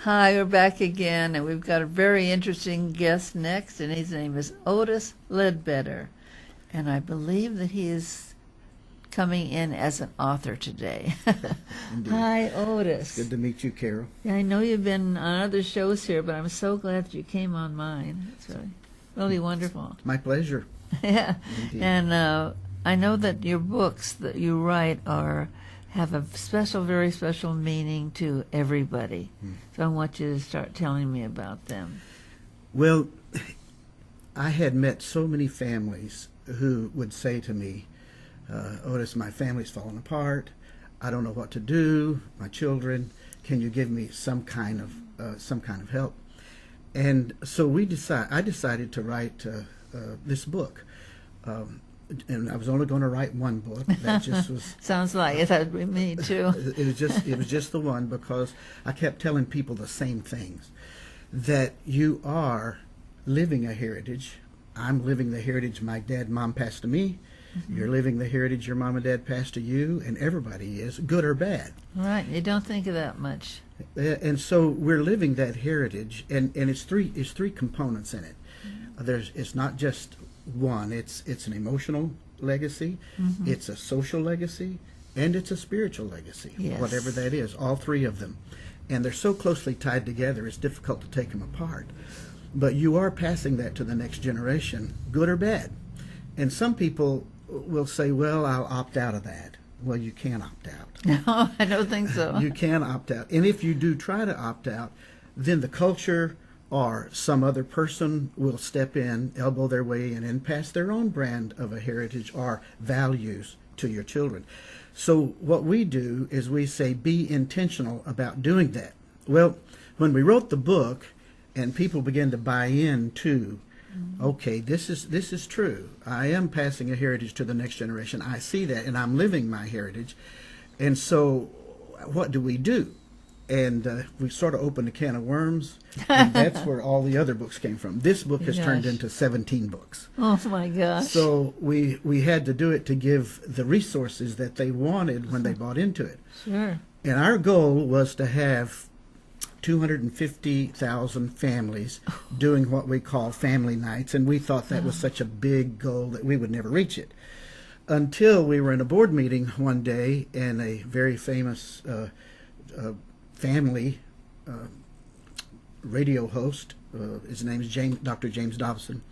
Hi, we're back again, and we've got a very interesting guest next, and his name is Otis Ledbetter. And I believe that he is coming in as an author today. Hi, Otis. Good to meet you, Carol. Yeah, I know you've been on other shows here, but I'm so glad that you came on mine. It's really wonderful. My pleasure. Yeah, Indeed. and I know that your books that you write have a special, very special meaning to everybody. So I want you to start telling me about them. Well, I had met so many families who would say to me, Otis, my family's falling apart. I don't know what to do. My children, can you give me some kind of help? And so I decided to write this book. And I was only going to write one book. That just was sounds like it. That'd be me too. It was just the one, because I kept telling people the same things, that you are living a heritage. I'm living the heritage my dad and mom passed to me. You're living the heritage your mom and dad passed to you, and everybody is, good or bad. Right. You don't think of that much. And so we're living that heritage, and it's three components in it. It's not just one. It's an emotional legacy, it's a social legacy, and it's a spiritual legacy. Yes. Whatever that is, all three of them. And they're so closely tied together, it's difficult to take them apart. But you are passing that to the next generation, good or bad. And some people will say, well, I'll opt out of that. Well, you can't opt out. No, I don't think so. You can opt out. And if you do try to opt out, then the culture or some other person will step in, elbow their way in, and pass their own brand of a heritage or values to your children. So what we do is we say, be intentional about doing that. Well, when we wrote the book and people began to buy into, okay, this is true. I am passing a heritage to the next generation. I see that, and I'm living my heritage. And so what do we do? And we sort of opened a can of worms, and that's where all the other books came from. This book has turned into 17 books. Oh, my gosh. So we had to do it to give the resources that they wanted when they bought into it. Sure. And our goal was to have 250,000 families doing what we call family nights, and we thought that was such a big goal that we would never reach it. Until we were in a board meeting one day, and a very famous family radio host, his name is Dr. James Dobson.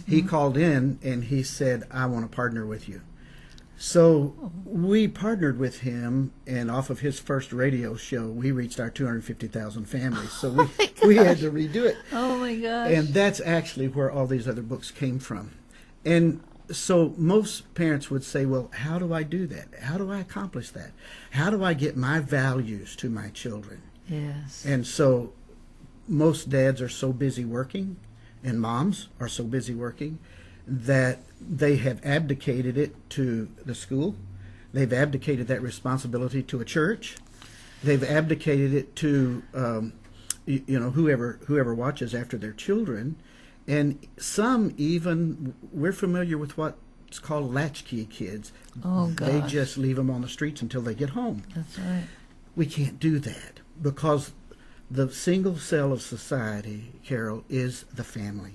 He called in and he said, I want to partner with you. So we partnered with him, and off of his first radio show, we reached our 250,000 families. So we had to redo it. Oh, my gosh. And that's actually where all these other books came from. And so most parents would say, well, how do I do that? How do I accomplish that? How do I get my values to my children? Yes. And so most dads are so busy working, and moms are so busy working, that they have abdicated it to the school. They've abdicated that responsibility to a church. They've abdicated it to whoever watches after their children. And some even, we're familiar with what's called latchkey kids. Oh, gosh. They just leave them on the streets until they get home. That's right. We can't do that, because the single cell of society, Carol, is the family.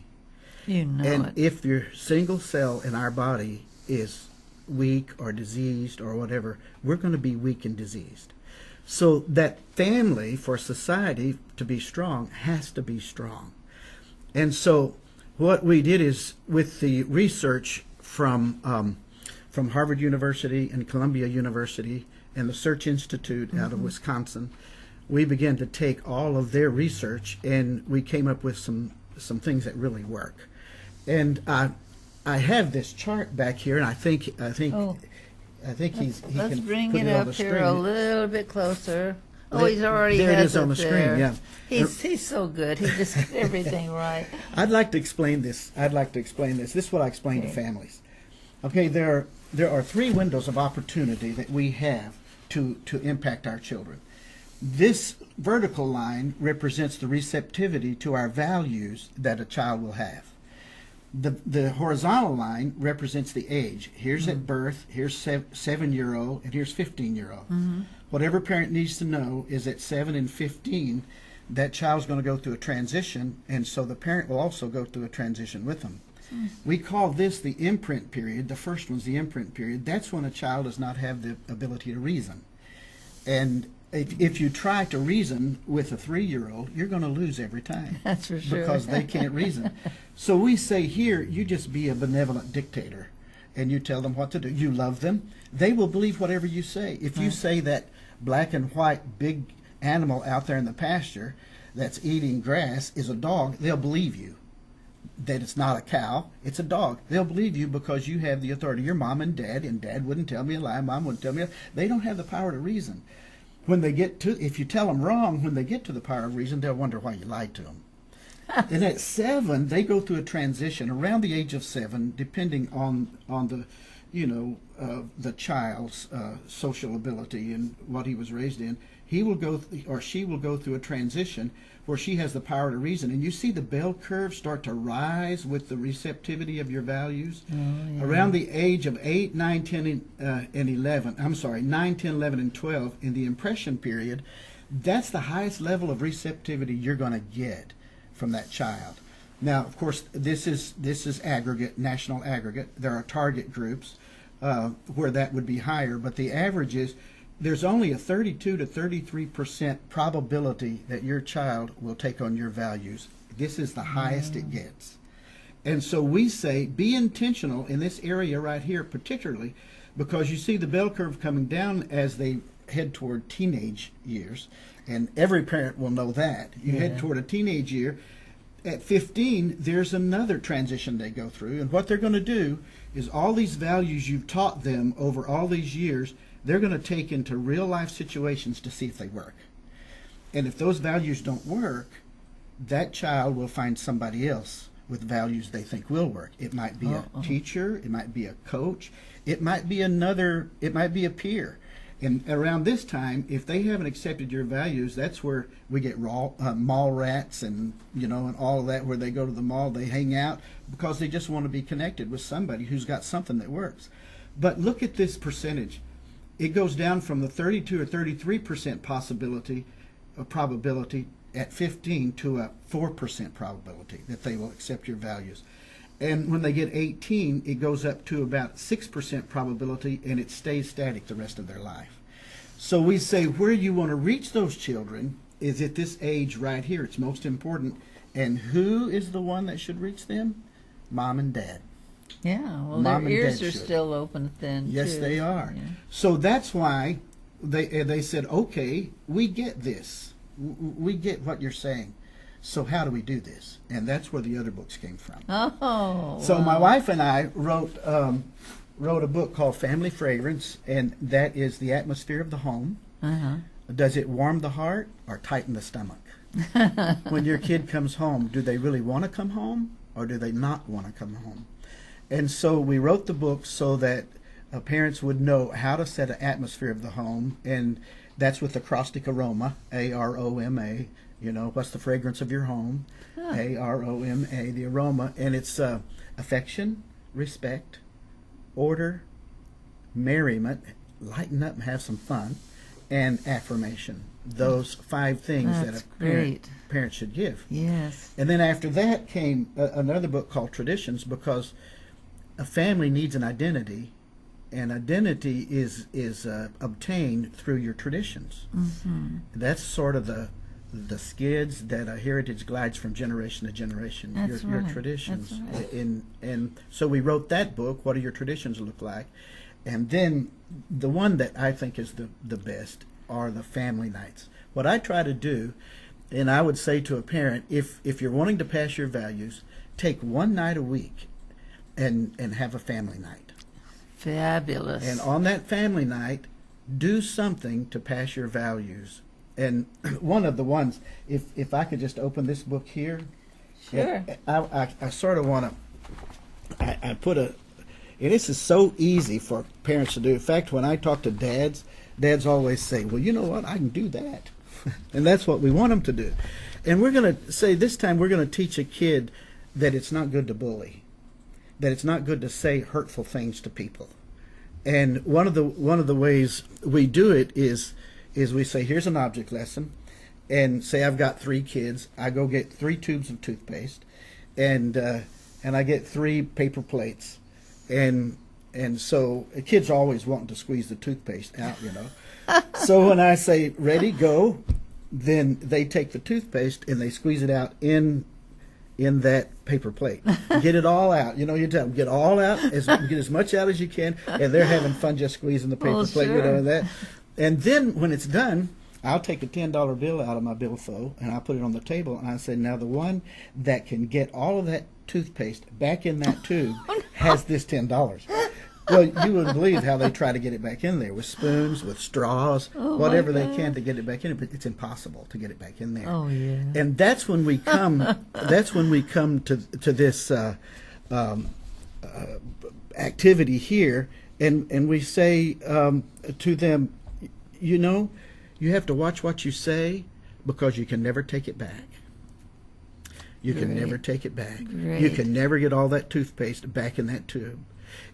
You know And it. if your single cell in our body is weak or diseased or whatever, we're going to be weak and diseased. So that family, for society to be strong, has to be strong. And so what we did is, with the research from Harvard University and Columbia University and the Search Institute out of Wisconsin, we began to take all of their research, and we came up with some things that really work. And I have this chart back here, and I think he Let's can bring put it on up the here screen. a little bit closer. Oh, he's already there it has is on the screen. there. Yeah, He's so good. He just did everything right. I'd like to explain this. This is what I explain to families. Okay, there are three windows of opportunity that we have to impact our children. This vertical line represents the receptivity to our values that a child will have. The horizontal line represents the age. Here's at birth, here's 7-year-old, and here's 15-year-old. Whatever parent needs to know is at 7 and 15, that child's going to go through a transition, and so the parent will also go through a transition with them. We call this the imprint period. The first one's the imprint period. That's when a child does not have the ability to reason. And if you try to reason with a 3-year-old, you're going to lose every time. That's for sure. Because they can't reason. So we say here, you just be a benevolent dictator, and you tell them what to do. You love them. They will believe whatever you say. If you say that black and white big animal out there in the pasture that's eating grass is a dog, they'll believe you. That it's not a cow, it's a dog. They'll believe you because you have the authority. Your mom and dad wouldn't tell me a lie, mom wouldn't tell me a lie. They don't have the power to reason. When they get to, if you tell them wrong, when they get to the power of reason, they'll wonder why you lied to them. And at 7, they go through a transition around the age of 7, depending on the, the child's social ability and what he was raised in. He will go, or she will go through a transition where she has the power to reason. And you see the bell curve start to rise with the receptivity of your values. Oh, yeah. Around the age of 8, 9, 10, and 11, 9, 10, 11, and 12, in the impression period, that's the highest level of receptivity you're going to get from that child. Now, of course, this is aggregate, national aggregate. There are target groups where that would be higher, but the average is there's only a 32 to 33% probability that your child will take on your values. This is the highest it gets. And so we say be intentional in this area right here, particularly because you see the bell curve coming down as they head toward teenage years, and every parent will know that. You head toward a teenage year. At 15, there's another transition they go through, and what they're going to do is all these values you've taught them over all these years, they're going to take into real life situations to see if they work. And if those values don't work, that child will find somebody else with values they think will work. It might be a teacher, it might be a coach, it might be a peer. And around this time, if they haven't accepted your values, that's where we get mall rats and and all of that, where they go to the mall, they hang out because they just want to be connected with somebody who's got something that works. But look at this percentage. It goes down from the 32 or 33% probability at 15 to a 4% probability that they will accept your values. And when they get 18, it goes up to about 6% probability, and it stays static the rest of their life. So we say where you want to reach those children is at this age right here. It's most important. And who is the one that should reach them? Mom and dad. Yeah, well, their ears are still open then, yes, too. they are. Yeah. So that's why they said, okay, we get this. We get what you're saying. So how do we do this? And that's where the other books came from. Oh, so wow. My wife and I wrote a book called Family Fragrance, and that is the atmosphere of the home. Uh-huh. Does it warm the heart or tighten the stomach? When your kid comes home, do they really want to come home or do they not want to come home? And so we wrote the book so that parents would know how to set an atmosphere of the home, and that's with acrostic aroma, A-R-O-M-A. What's the fragrance of your home? A-R-O-M-A, the aroma. And it's affection, respect, order, merriment, lighten up and have some fun, and affirmation. Those 5 things that a parent should give. Yes. And then after that came another book called Traditions, because a family needs an identity, and identity is obtained through your traditions. Mm-hmm. That's sort of the skids that a heritage glides from generation to generation. That's your right. traditions. That's right. And so we wrote that book, What Do Your Traditions Look Like? And then the one that I think is the best are the family nights. What I try to do, and I would say to a parent, if you're wanting to pass your values, take one night a week and have a family night. Fabulous. And on that family night, do something to pass your values. And one of the ones, if I could just open this book here. Sure. I sort of want to, I put a, and this is so easy for parents to do. In fact, when I talk to dads always say, well, you know what, I can do that. And that's what we want them to do. And we're going to say this time we're going to teach a kid that it's not good to bully, that it's not good to say hurtful things to people. And one of the ways we do it is we say, here's an object lesson, and say I've got 3 kids, I go get 3 tubes of toothpaste, and I get 3 paper plates, and so kids are always wanting to squeeze the toothpaste out, you know. So when I say ready, go, then they take the toothpaste and they squeeze it out in that paper plate. Get it all out. You know, you tell them, get all out, get as much out as you can, and they're having fun just squeezing the paper plate, sure. you know, and that. And then when it's done, I'll take a $10 bill out of my billfold and I'll put it on the table and I say, now the one that can get all of that toothpaste back in that tube has this $10. Well, you wouldn't believe how they try to get it back in there with spoons, with straws, whatever they can to get it back in it, but it's impossible to get it back in there. Oh yeah. And that's when we come. That's when we come to this activity here, and we say to them, you know, you have to watch what you say because you can never take it back. You can never take it back. You can never get all that toothpaste back in that tube.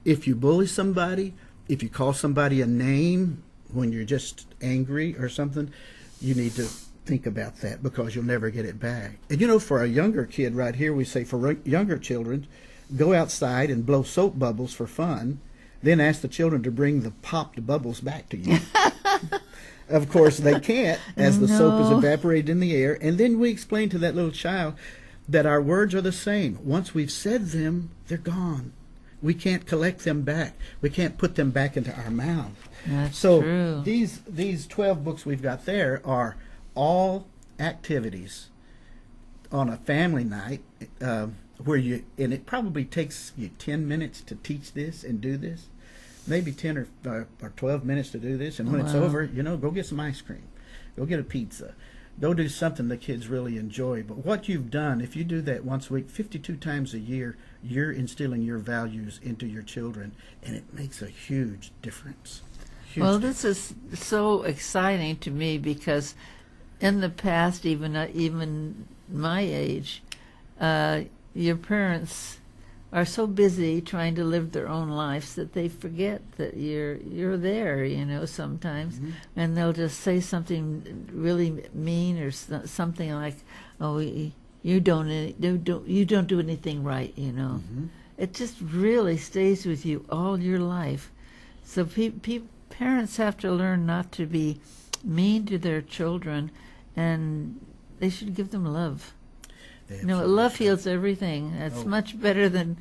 If you bully somebody, if you call somebody a name when you're just angry or something, you need to think about that because you'll never get it back. And you know, for a younger kid right here, we say for younger children, go outside and blow soap bubbles for fun, then ask the children to bring the popped bubbles back to you. Of course, they can't, as the soap is evaporated in the air. And then we explain to that little child that our words are the same. Once we've said them, they're gone. We can't collect them back. We can't put them back into our mouth. That's so true. These 12 books we've got there are all activities on a family night where and it probably takes you 10 minutes to teach this and do this. Maybe 10 or 12 minutes to do this, and when it's over, you know, go get some ice cream, go get a pizza, go do something the kids really enjoy. But what you've done, if you do that once a week, 52 times a year, you're instilling your values into your children, and it makes a huge difference. Well, this is so exciting to me because in the past, even my age, your parents are so busy trying to live their own lives that they forget that you're there, you know, sometimes, and they'll just say something really mean or something like, "Oh, you don't do anything right," you know. It just really stays with you all your life. So parents have to learn not to be mean to their children, and they should give them love. You know, love heals everything. That's much better than,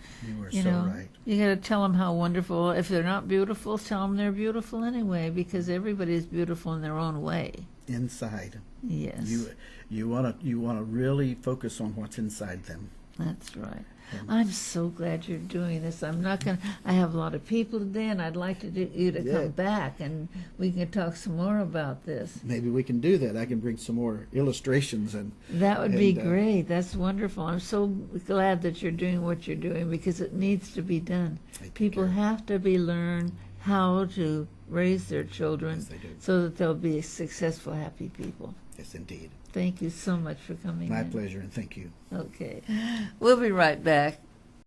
you know, right. You got to tell them how wonderful. If they're not beautiful, tell them they're beautiful anyway, because everybody is beautiful in their own way. Inside. Yes. You want to really focus on what's inside them. That's right. I'm so glad you're doing this. I have a lot of people today, and I'd like you to come back, and we can talk some more about this. Maybe we can do that. I can bring some more illustrations. That would be great. That's wonderful. I'm so glad that you're doing what you're doing because it needs to be done. People have to learn how to raise their children so that they'll be successful, happy people. Yes, indeed. Thank you so much for coming. My pleasure, and thank you. Okay. We'll be right back.